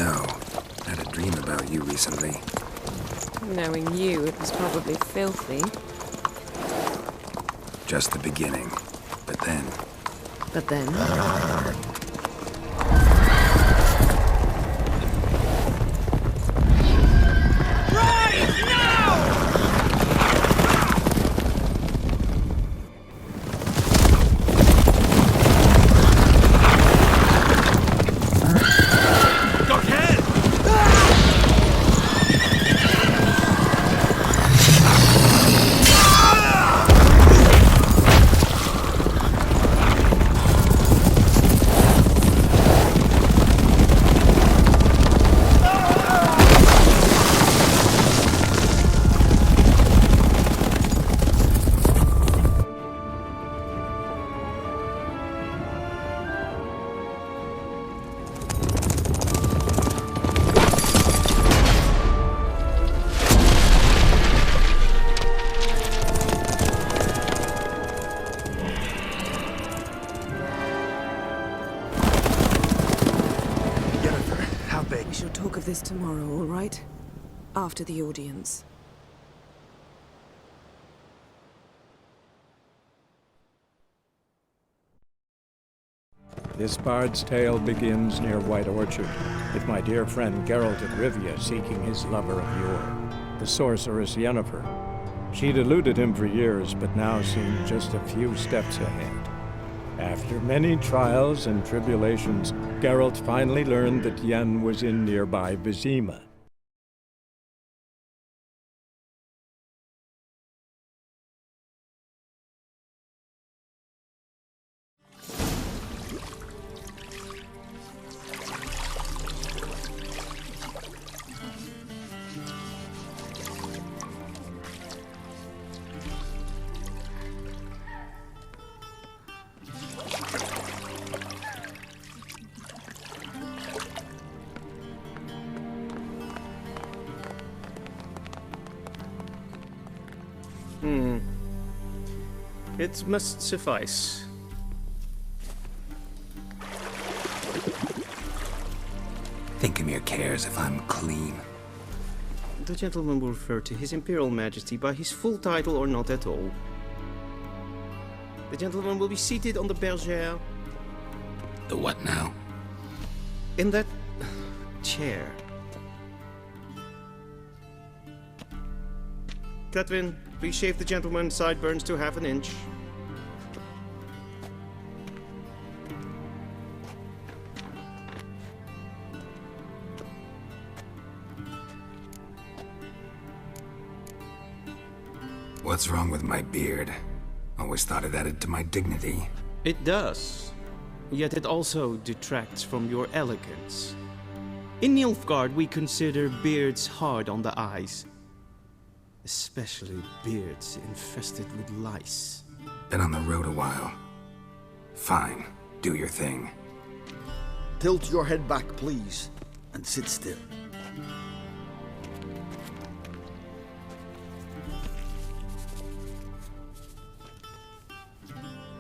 know. I had a dream about you recently. Knowing you, it was probably filthy. Just the beginning. But then... But then? We shall talk of this tomorrow, all right? After the audience. This bard's tale begins near White Orchard, with my dear friend Geralt of Rivia seeking his lover of yore, the sorceress Yennefer. She'd eluded him for years, but now seemed just a few steps ahead. After many trials and tribulations, Geralt finally learned that Yen was in nearby Vizima. It must suffice. Thinkamir cares if I'm clean. The gentleman will refer to His Imperial Majesty by his full title or not at all. The gentleman will be seated on the bergère. The what now? In that chair. Cletwin, please shave the gentleman's sideburns to ½ an inch. What's wrong with my beard? Always thought it added to my dignity. It does. Yet it also detracts from your elegance. In Nilfgaard, we consider beards hard on the eyes. Especially beards infested with lice. Been on the road a while. Fine, do your thing. Tilt your head back, please, and sit still.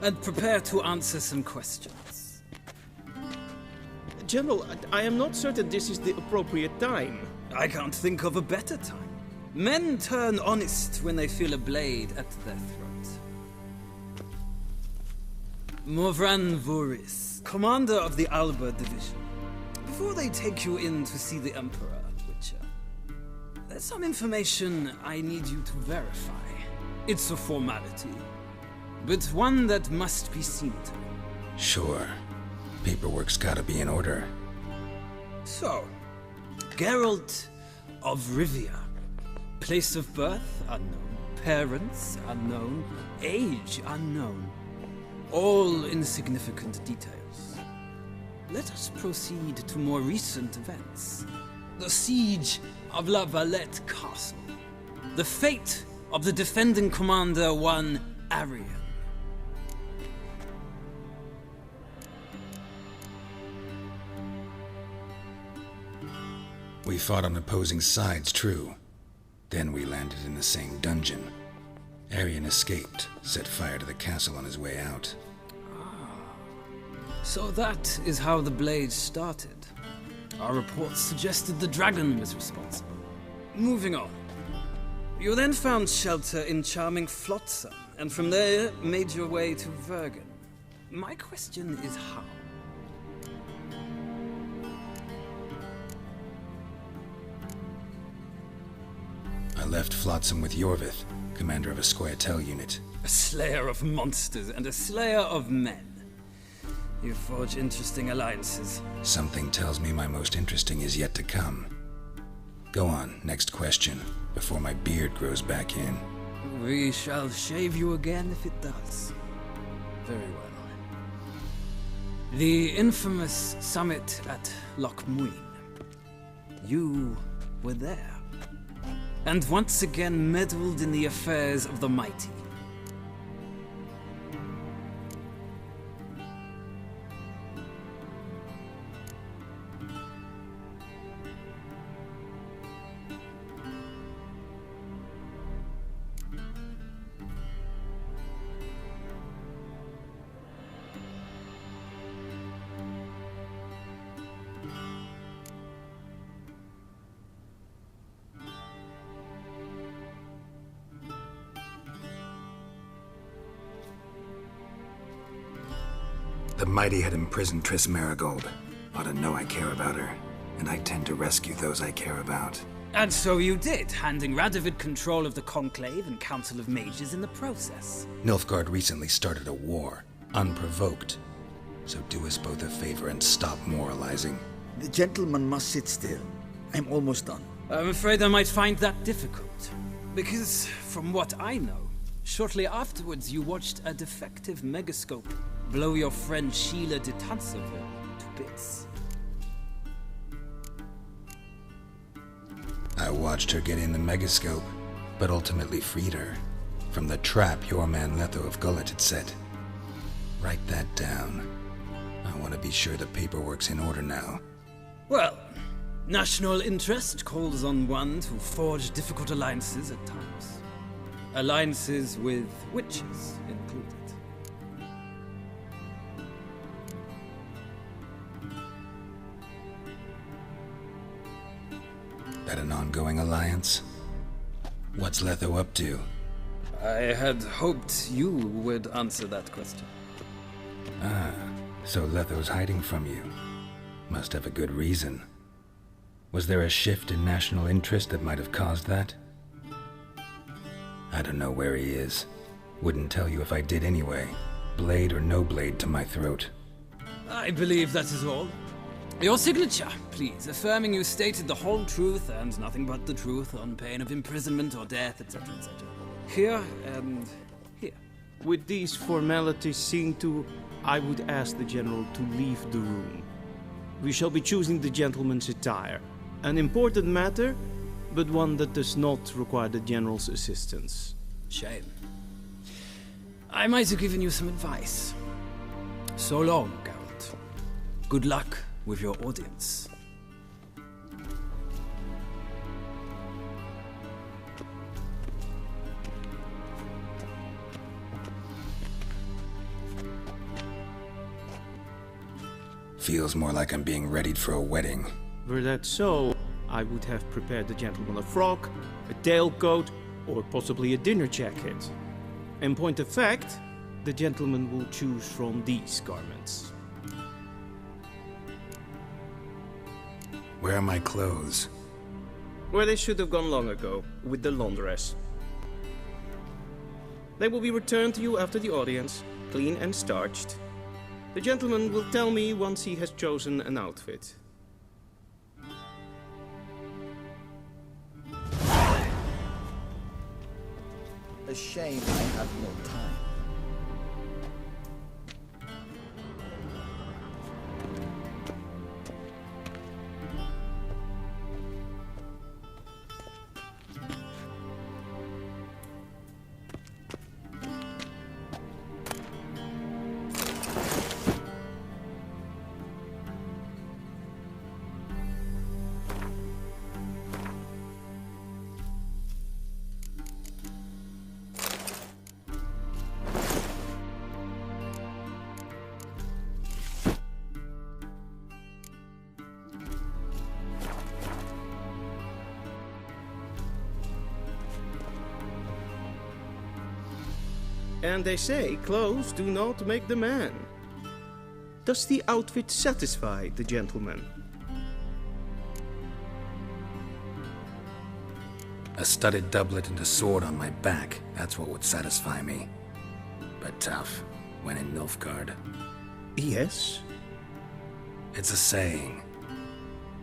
And prepare to answer some questions. General, I am not certain this is the appropriate time. I can't think of a better time. Men turn honest when they feel a blade at their throat. Morvran Voorhis, commander of the Alba Division. Before they take you in to see the Emperor, Witcher, there's some information I need you to verify. It's a formality, but one that must be seen to. Sure. Paperwork's gotta be in order. So, Geralt of Rivia. Place of birth unknown. Parents unknown. Age unknown. All insignificant details. Let us proceed to more recent events. The siege of La Valette Castle. The fate of the defending commander, one Arian. We fought on opposing sides, true. Then we landed in the same dungeon. Arian escaped, set fire to the castle on his way out. So that is how the Blade started. Our reports suggested the dragon was responsible. Moving on. You then found shelter in charming Flotsam, and from there made your way to Vergen. My question is how? I left Flotsam with Yorvith, commander of a Scoia'tael unit. A slayer of monsters and a slayer of men. You forge interesting alliances. Something tells me my most interesting is yet to come. Go on, next question, before my beard grows back in. We shall shave you again if it does. Very well. The infamous summit at Loch Muin. You were there. And once again meddled in the affairs of the mighty. The mighty had imprisoned Triss Merigold. Ought to know I care about her, and I tend to rescue those I care about. And so you did, handing Radovid control of the Conclave and Council of Mages in the process. Nilfgaard recently started a war, unprovoked. So do us both a favor and stop moralizing. The gentleman must sit still. I'm almost done. I'm afraid I might find that difficult. Because, from what I know, shortly afterwards you watched a defective megascope blow your friend Sheila de Tanserville to bits. I watched her get in the megascope, but ultimately freed her from the trap your man Letho of Gullet had set. Write that down. I want to be sure the paperwork's in order now. Well, national interest calls on one to forge difficult alliances at times. Alliances with witches included. That an ongoing alliance? What's Letho up to? I had hoped you would answer that question. Ah, so Letho's hiding from you. Must have a good reason. Was there a shift in national interest that might have caused that? I don't know where he is. Wouldn't tell you if I did anyway. Blade or no blade to my throat. I believe that is all. Your signature, please, affirming you stated the whole truth and nothing but the truth on pain of imprisonment or death, etc., etc. Here and here. With these formalities seen to, I would ask the General to leave the room. We shall be choosing the gentleman's attire. An important matter, but one that does not require the General's assistance. Shame. I might have given you some advice. So long, Geralt. Good luck with your audience. Feels more like I'm being readied for a wedding. Were that so, I would have prepared the gentleman a frock, a tailcoat, or possibly a dinner jacket. In point of fact, the gentleman will choose from these garments. Where are my clothes? Where they should have gone long ago, with the laundress. They will be returned to you after the audience, clean and starched. The gentleman will tell me once he has chosen an outfit. A shame I have no time. And they say clothes do not make the man. Does the outfit satisfy the gentleman? A studded doublet and a sword on my back, that's what would satisfy me. But tough, when in Nilfgaard. Yes. It's a saying.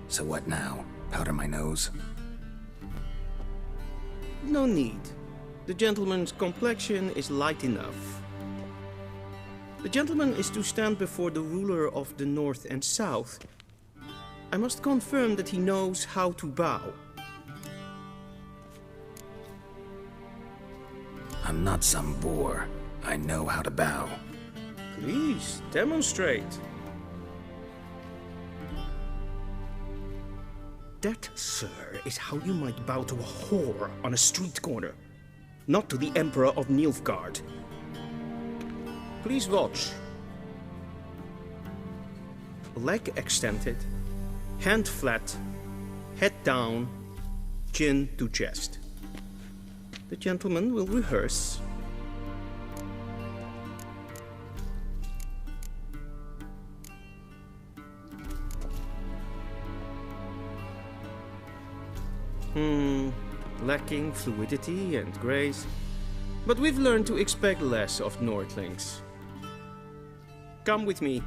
So what now? Powder my nose? No need. The gentleman's complexion is light enough. The gentleman is to stand before the ruler of the North and South. I must confirm that he knows how to bow. I'm not some boor. I know how to bow. Please, demonstrate. That, sir, is how you might bow to a whore on a street corner, not to the Emperor of Nilfgaard. Please watch. Leg extended, hand flat, head down, chin to chest. The gentleman will rehearse. Lacking fluidity and grace. But we've learned to expect less of Nordlings. Come with me.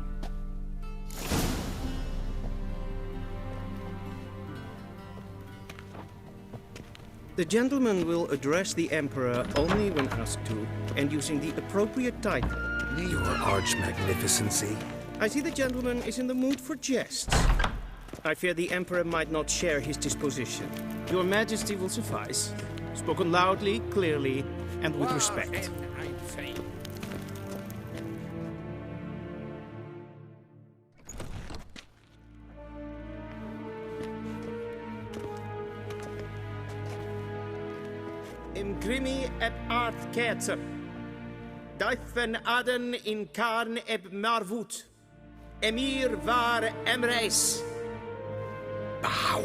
The gentleman will address the Emperor only when asked to, and using the appropriate title. Your Arch-Magnificency? I see the gentleman is in the mood for jests. I fear the Emperor might not share his disposition. Your Majesty will suffice. Spoken loudly, clearly, and with respect. Imgrimi eb art ketzer. Duifen aden in karn eb marvoet. Emir var emreis. Bow!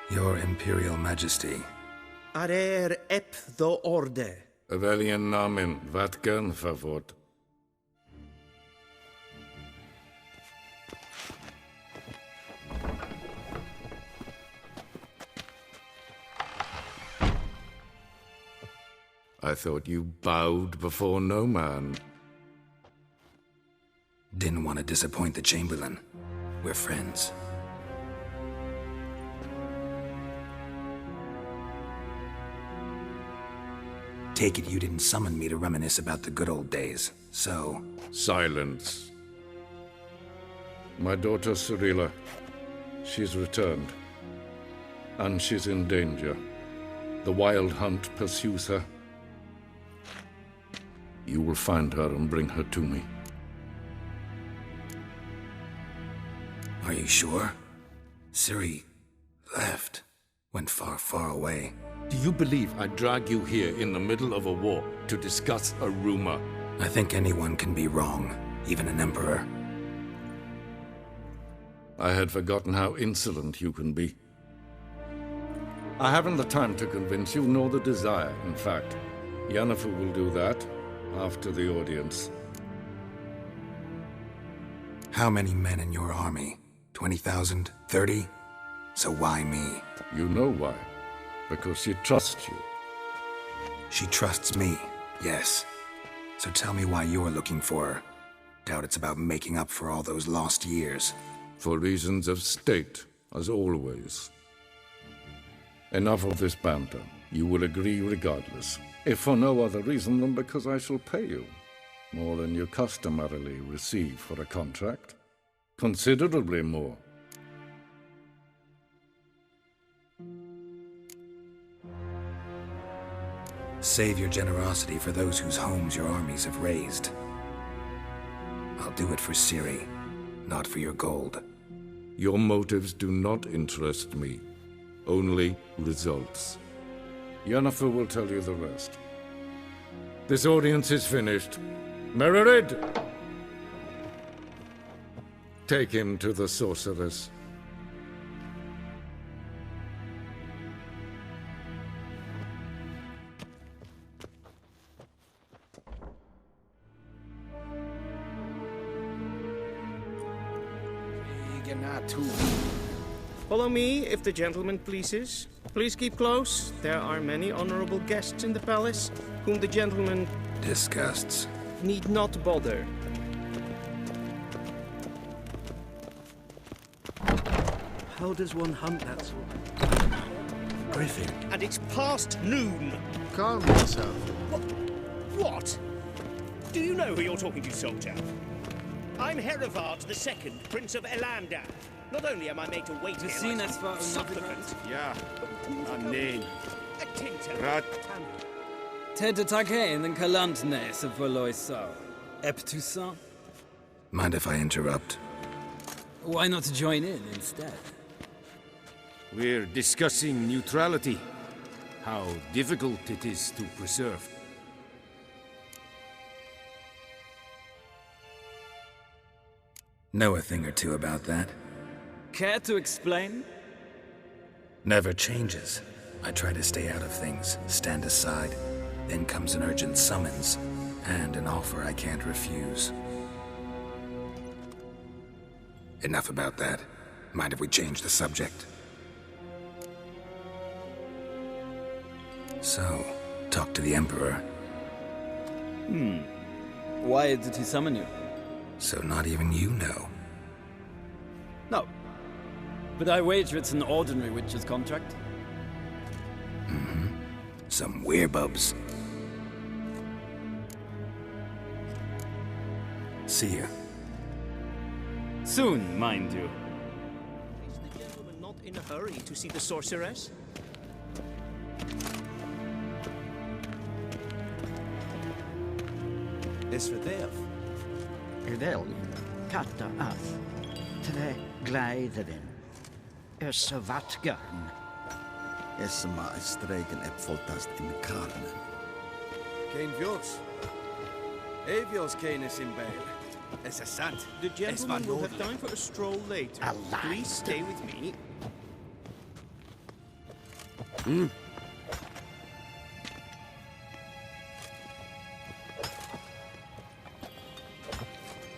Your Imperial Majesty. Arer ep the orde. Weljen namen, wat kan favort? I thought you bowed before no man. Didn't want to disappoint the Chamberlain. We're friends. Take it you didn't summon me to reminisce about the good old days, so... Silence. My daughter Cirilla, she's returned. And she's in danger. The Wild Hunt pursues her. You will find her and bring her to me. Are you sure? Ciri left. Went far, far away. Do you believe I drag you here in the middle of a war to discuss a rumor? I think anyone can be wrong, even an emperor. I had forgotten how insolent you can be. I haven't the time to convince you, nor the desire, in fact. Yennefer will do that after the audience. How many men in your army? 20,000? 30? So why me? You know why. Because she trusts you. She trusts me, yes. So tell me why you're looking for her. Doubt it's about making up for all those lost years. For reasons of state, as always. Enough of this banter. You will agree regardless. If for no other reason than because I shall pay you. More than you customarily receive for a contract. Considerably more. Save your generosity for those whose homes your armies have razed. I'll do it for Ciri, not for your gold. Your motives do not interest me. Only results. Yennefer will tell you the rest. This audience is finished. Mererid! Take him to the sorceress. Follow me, if the gentleman pleases. Please keep close. There are many honorable guests in the palace, whom the gentleman Disgusts. need not bother. How does one hunt that sort? Griffin. And it's past noon. Calm yourself. What? Do you know who you're talking to, soldier? I'm Herivard II, Prince of Elandar. Not only am I made to wait here seen like as far some as supplicant, Ja, aan neen. a tinter. Rat. Ted Take den Kalantne se verloisau. Eptusan? Mind if I interrupt? Why not join in instead? We're discussing neutrality. How difficult it is to preserve. Know a thing or two about that? Care to explain? Never changes. I try to stay out of things, stand aside. Then comes an urgent summons, and an offer I can't refuse. Enough about that. Mind if we change the subject? So, talk to the Emperor. Why did he summon you? So not even you know. No. But I wager it's an ordinary witch's contract. Some werebubs. See ya. Soon, mind you. Is the gentleman not in a hurry to see the sorceress? Esvedev. Vel, katta ath, tre gleiðrin, vatgarn. Esma is streken epfoltast in karnen. Geen Vjors. Evios canis in bail. Es is sant. The gentleman will have time for a stroll later. Alive. Please stay with me.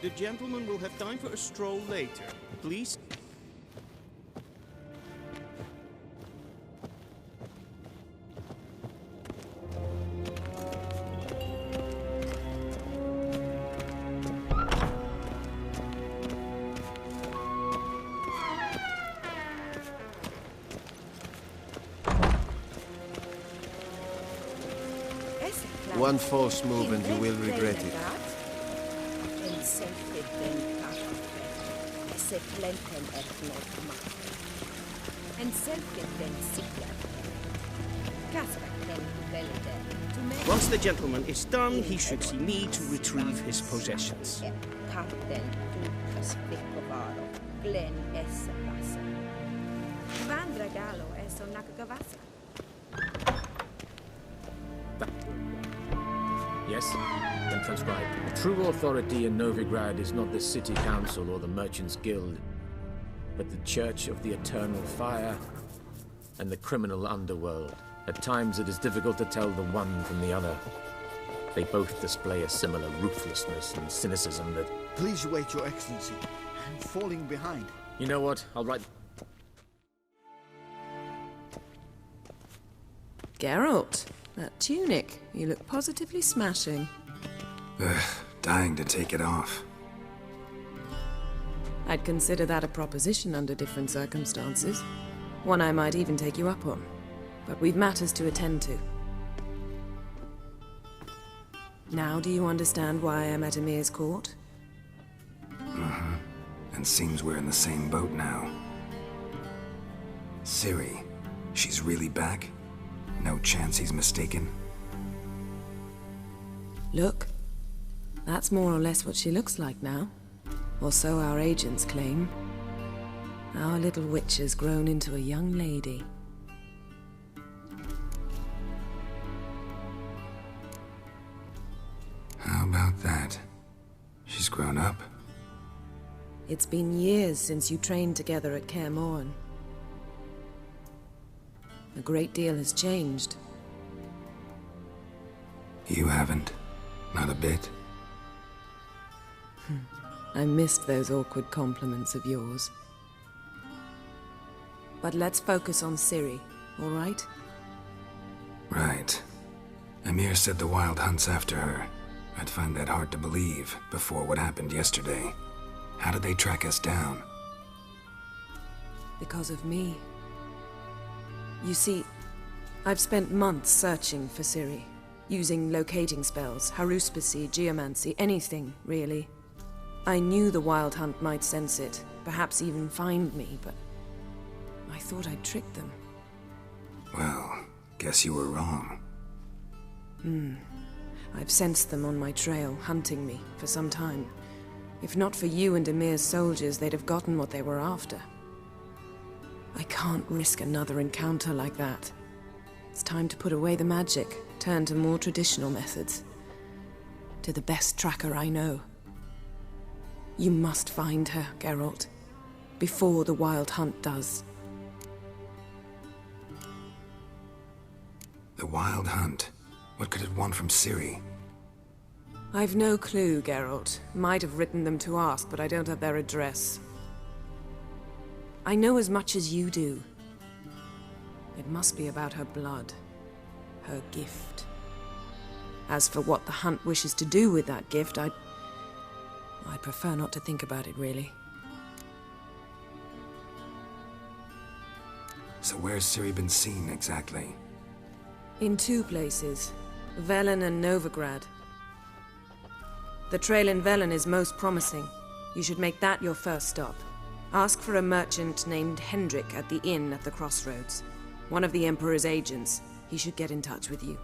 The gentleman will have time for a stroll later. Please. One false move and you will regret it. Once the gentleman is done, he should see me to retrieve his possessions. Yes? Then transcribe. The true authority in Novigrad is not the city council or the merchants' guild, but the Church of the Eternal Fire and the criminal underworld. At times it is difficult to tell the one from the other. They both display a similar ruthlessness and cynicism that... Please wait, Your Excellency. I'm falling behind. You know what? I'll write... Geralt, that tunic. You look positively smashing. Ugh, dying to take it off. I'd consider that a proposition under different circumstances. One I might even take you up on. But we've matters to attend to. Now do you understand why I'm at Emir's court? And seems we're in the same boat now. Ciri, she's really back? No chance he's mistaken? Look, that's more or less what she looks like now. Or so our agents claim. Our little witch has grown into a young lady. She's grown up. It's been years since you trained together at Kaer Morhen. A great deal has changed. You haven't. Not a bit. I missed those awkward compliments of yours. But let's focus on Ciri, all right? Right. Emhyr said the Wild Hunt's after her. I'd find that hard to believe before what happened yesterday. How did they track us down? Because of me. You see, I've spent months searching for Ciri, using locating spells, haruspicy, geomancy, anything, really. I knew the Wild Hunt might sense it, perhaps even find me, but I thought I'd tricked them. Well, guess you were wrong. I've sensed them on my trail, hunting me, for some time. If not for you and Emhyr's soldiers, they'd have gotten what they were after. I can't risk another encounter like that. It's time to put away the magic, turn to more traditional methods. To the best tracker I know. You must find her, Geralt, before the Wild Hunt does. The Wild Hunt? What could it want from Ciri? I've no clue, Geralt. Might have written them to ask, but I don't have their address. I know as much as you do. It must be about her blood. Her gift. As for what the Hunt wishes to do with that gift, I'd prefer not to think about it, really. So where's Ciri been seen, exactly? In two places. Velen and Novigrad. The trail in Velen is most promising. You should make that your first stop. Ask for a merchant named Hendrik at the inn at the crossroads. One of the Emperor's agents. He should get in touch with you.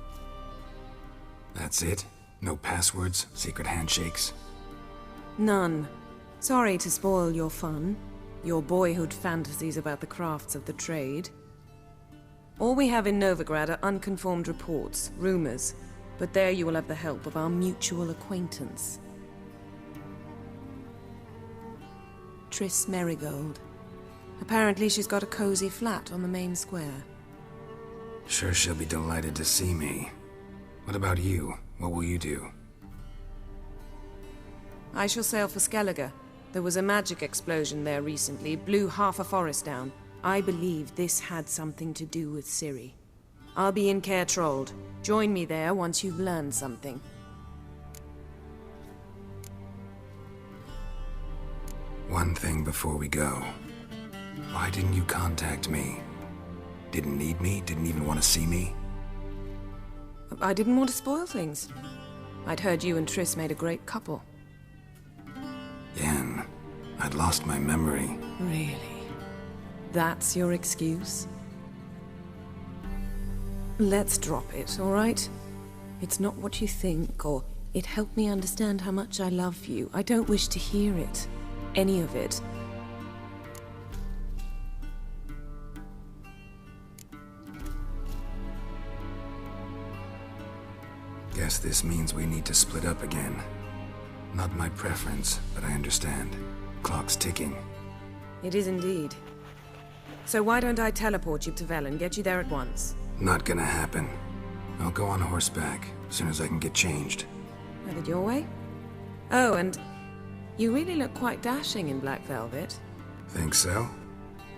That's it? No passwords? Secret handshakes? None. Sorry to spoil your fun. Your boyhood fantasies about the crafts of the trade. All we have in Novigrad are unconfirmed reports, rumors. But there you will have the help of our mutual acquaintance. Triss Merigold. Apparently she's got a cozy flat on the main square. Sure she'll be delighted to see me. What about you? What will you do? I shall sail for Skellige. There was a magic explosion there recently, blew half a forest down. I believe this had something to do with Ciri. I'll be in Caer Trolde. Join me there once you've learned something. One thing before we go. Why didn't you contact me? Didn't need me? Didn't even want to see me? I didn't want to spoil things. I'd heard you and Triss made a great couple. Yen, I'd lost my memory. Really? That's your excuse? Let's drop it, all right? It's not what you think, or it helped me understand how much I love you. I don't wish to hear it. Any of it. Guess this means we need to split up again. Not my preference, but I understand. Clock's ticking. It is indeed. So why don't I teleport you to Velen, get you there at once? Not gonna happen. I'll go on horseback, as soon as I can get changed. Headed your way? Oh, and you really look quite dashing in black velvet. Think so?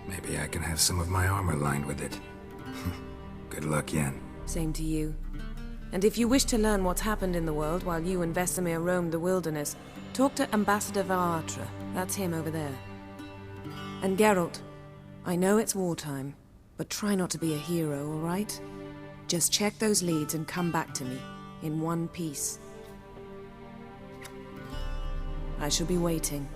Maybe I can have some of my armor lined with it. Good luck, Yen. Same to you. And if you wish to learn what's happened in the world while you and Vesemir roamed the wilderness, talk to Ambassador Varatra. That's him over there. And Geralt, I know it's wartime, but try not to be a hero, all right? Just check those leads and come back to me, in one piece. I shall be waiting.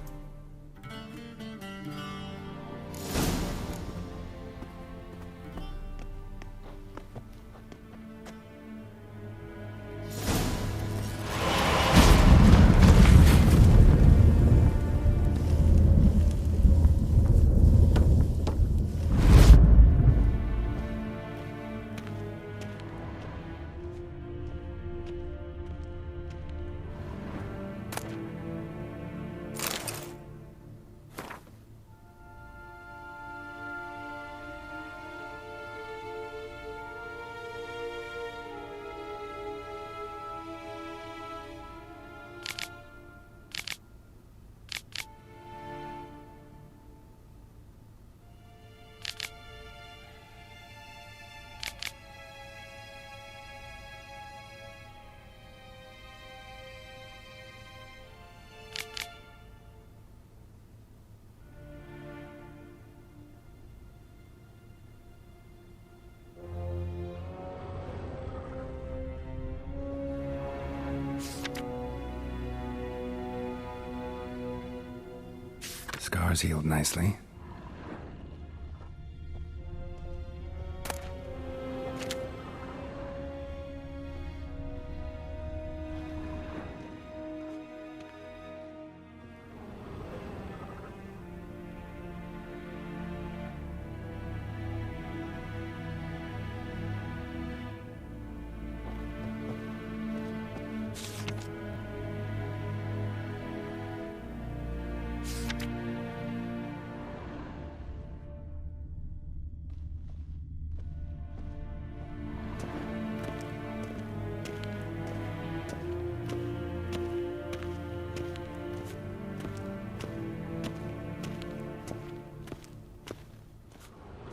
Scar's healed nicely.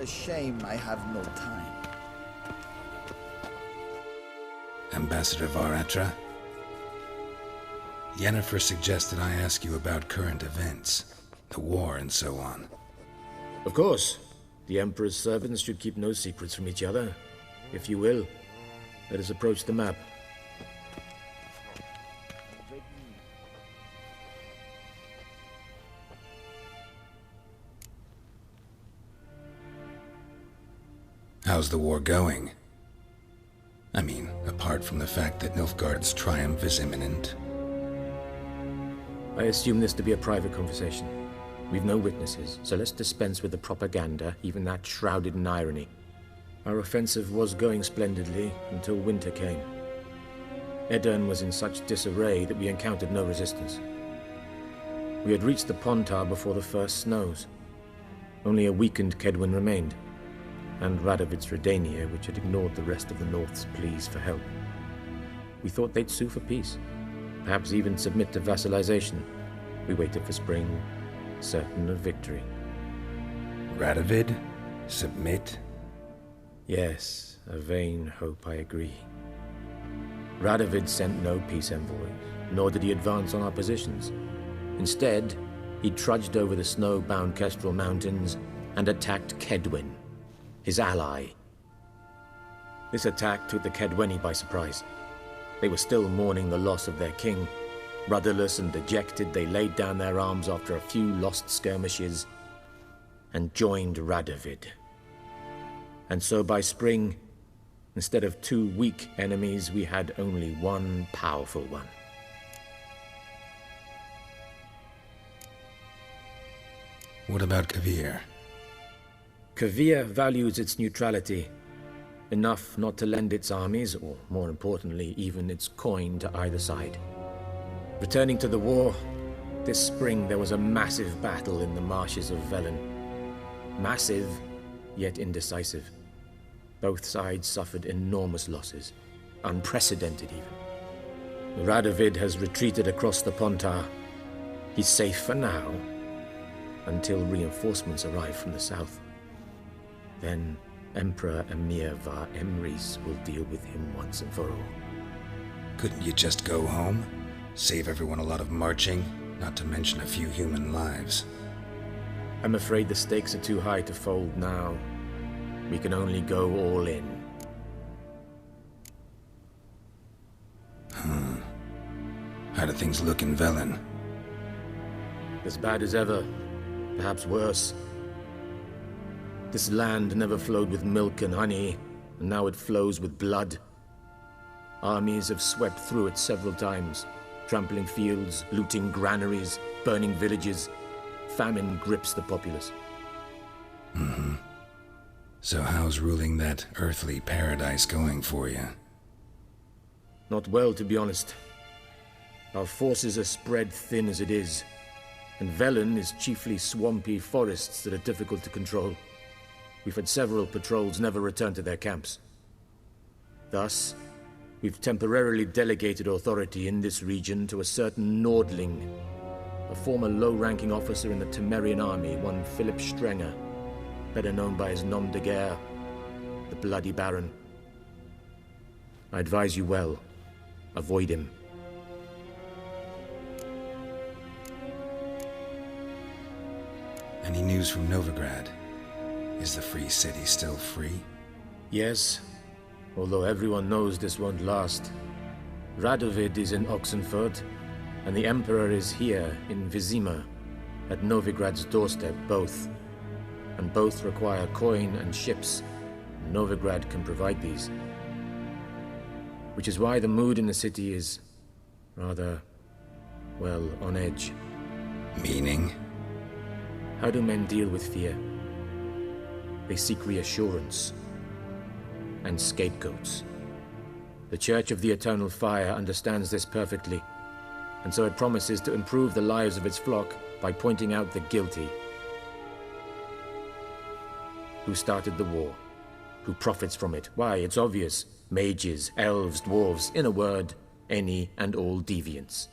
A shame I have no time. Ambassador Varatra? Yennefer suggested I ask you about current events, the war and so on. Of course. The Emperor's servants should keep no secrets from each other. If you will, let us approach the map. How's the war going? I mean, apart from the fact that Nilfgaard's triumph is imminent. I assume this to be a private conversation. We've no witnesses, so let's dispense with the propaganda, even that shrouded in irony. Our offensive was going splendidly until winter came. Edirn was in such disarray that we encountered no resistance. We had reached the Pontar before the first snows. Only a weakened Kaedwen remained, and Radovid's Redania, which had ignored the rest of the North's pleas for help. We thought they'd sue for peace, perhaps even submit to vassalization. We waited for spring, certain of victory. Radovid? Submit? Yes, a vain hope, I agree. Radovid sent no peace envoys, nor did he advance on our positions. Instead, he trudged over the snow-bound Kestrel Mountains and attacked Kaedwen, his ally. This attack took the Kaedweni by surprise. They were still mourning the loss of their king. Rudderless and dejected, they laid down their arms after a few lost skirmishes and joined Radovid. And so by spring, instead of 2 weak enemies, we had only one powerful one. What about Kovir? Kovir values its neutrality, enough not to lend its armies, or more importantly, even its coin to either side. Returning to the war, this spring there was a massive battle in the marshes of Velen. Massive, yet indecisive. Both sides suffered enormous losses, unprecedented even. Radovid has retreated across the Pontar. He's safe for now, until reinforcements arrive from the south. Then Emperor Emhyr var Emreis will deal with him once and for all. Couldn't you just go home? Save everyone a lot of marching, not to mention a few human lives. I'm afraid the stakes are too high to fold now. We can only go all in. How do things look in Velen? As bad as ever, perhaps worse. This land never flowed with milk and honey, and now it flows with blood. Armies have swept through it several times, trampling fields, looting granaries, burning villages. Famine grips the populace. So how's ruling that earthly paradise going for you? Not well, to be honest. Our forces are spread thin as it is, and Velen is chiefly swampy forests that are difficult to control. We've had several patrols never return to their camps. Thus, we've temporarily delegated authority in this region to a certain Nordling, a former low-ranking officer in the Temerian army, one Philip Strenger, better known by his nom de guerre, the Bloody Baron. I advise you well. Avoid him. Any news from Novigrad? Is the Free City still free? Yes, although everyone knows this won't last. Radovid is in Oxenfurt, and the Emperor is here in Vizima. at Novigrad's doorstep, both. And both require coin and ships. Novigrad can provide these. Which is why the mood in the city is rather, well, on edge. Meaning? How do men deal with fear? They seek reassurance and scapegoats. The Church of the Eternal Fire understands this perfectly, and so it promises to improve the lives of its flock by pointing out the guilty. Who started the war? Who profits from it? Why, it's obvious. Mages, elves, dwarves, in a word, any and all deviants.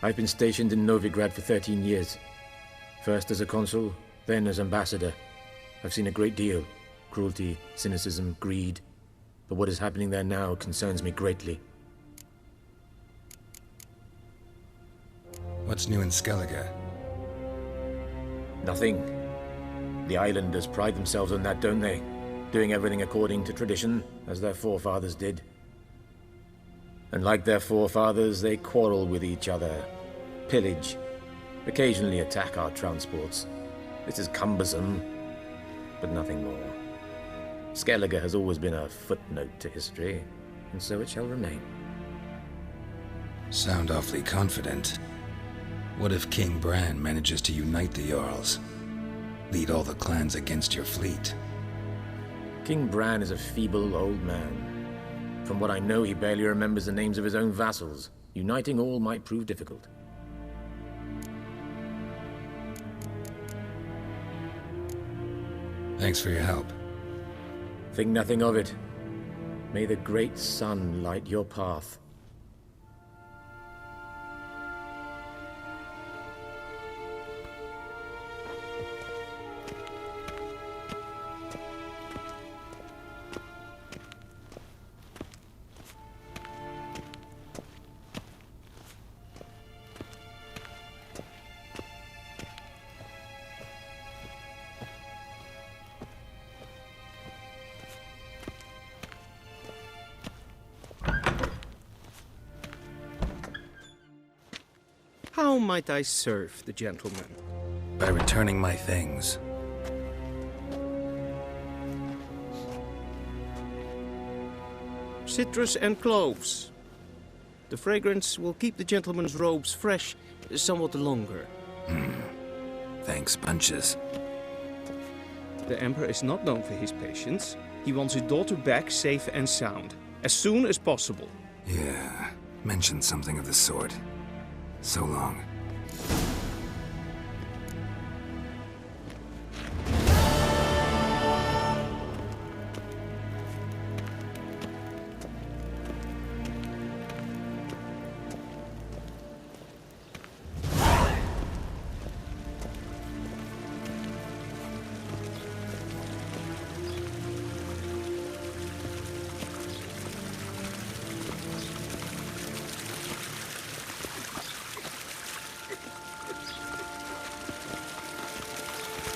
I've been stationed in Novigrad for 13 years. First as a consul, then as ambassador. I've seen a great deal. Cruelty, cynicism, greed. But what is happening there now concerns me greatly. What's new in Skellige? Nothing. The islanders pride themselves on that, don't they? Doing everything according to tradition, as their forefathers did. And like their forefathers, they quarrel with each other, pillage, occasionally attack our transports. This is cumbersome, but nothing more. Skellige has always been a footnote to history, and so it shall remain. Sound awfully confident. What if King Bran manages to unite the Jarls? Lead all the clans against your fleet? King Bran is a feeble old man. From what I know, he barely remembers the names of his own vassals. Uniting all might prove difficult. Thanks for your help. Think nothing of it. May the great sun light your path. How might I serve the gentleman? By returning my things. Citrus and cloves. The fragrance will keep the gentleman's robes fresh somewhat longer. Thanks, bunches. The Emperor is not known for his patience. He wants his daughter back safe and sound, as soon as possible. Yeah, mentioned something of the sort. So long.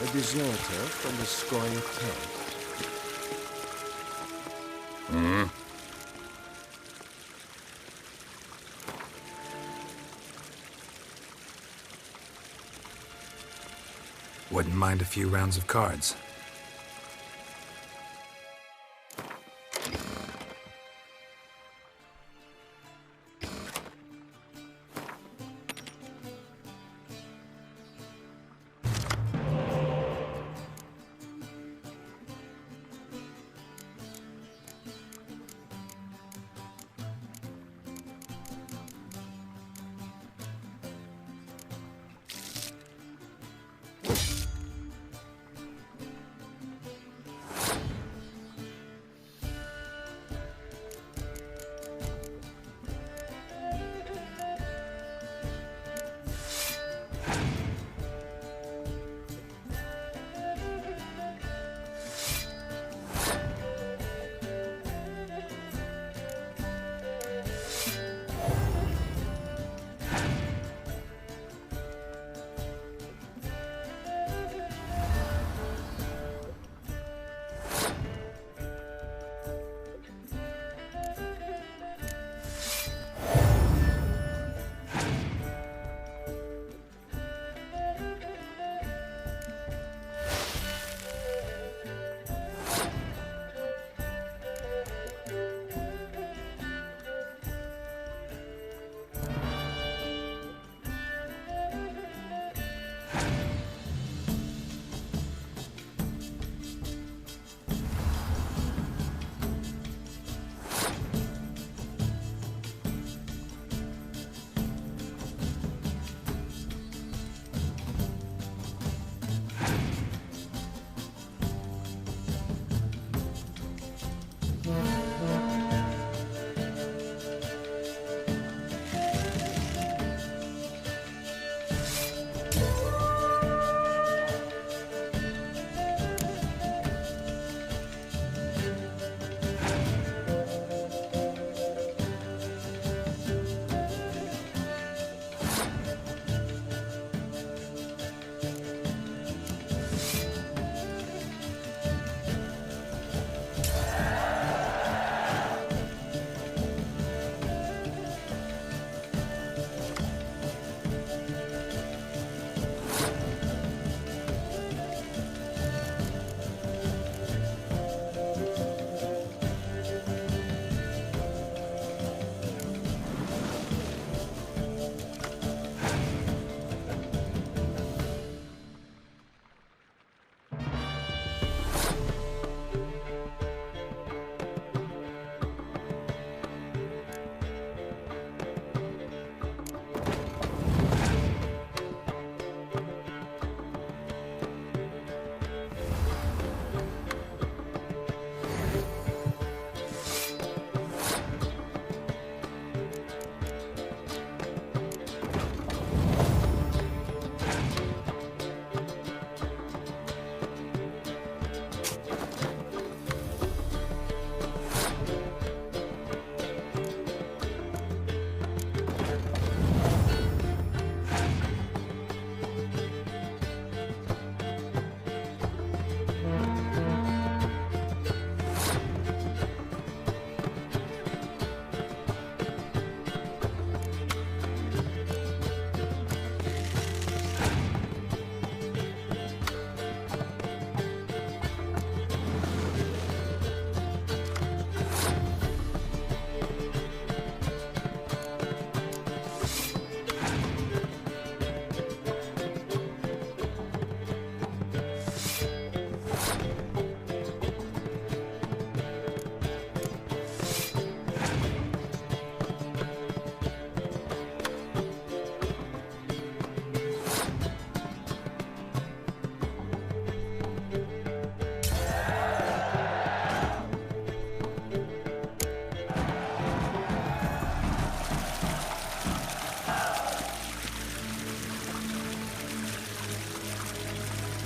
A deserter from the Scoil tent. Wouldn't mind a few rounds of cards.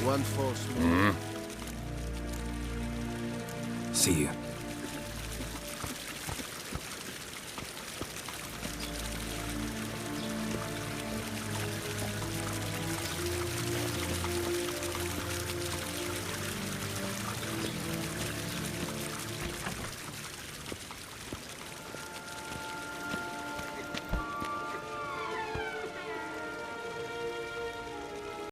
One false move. See you.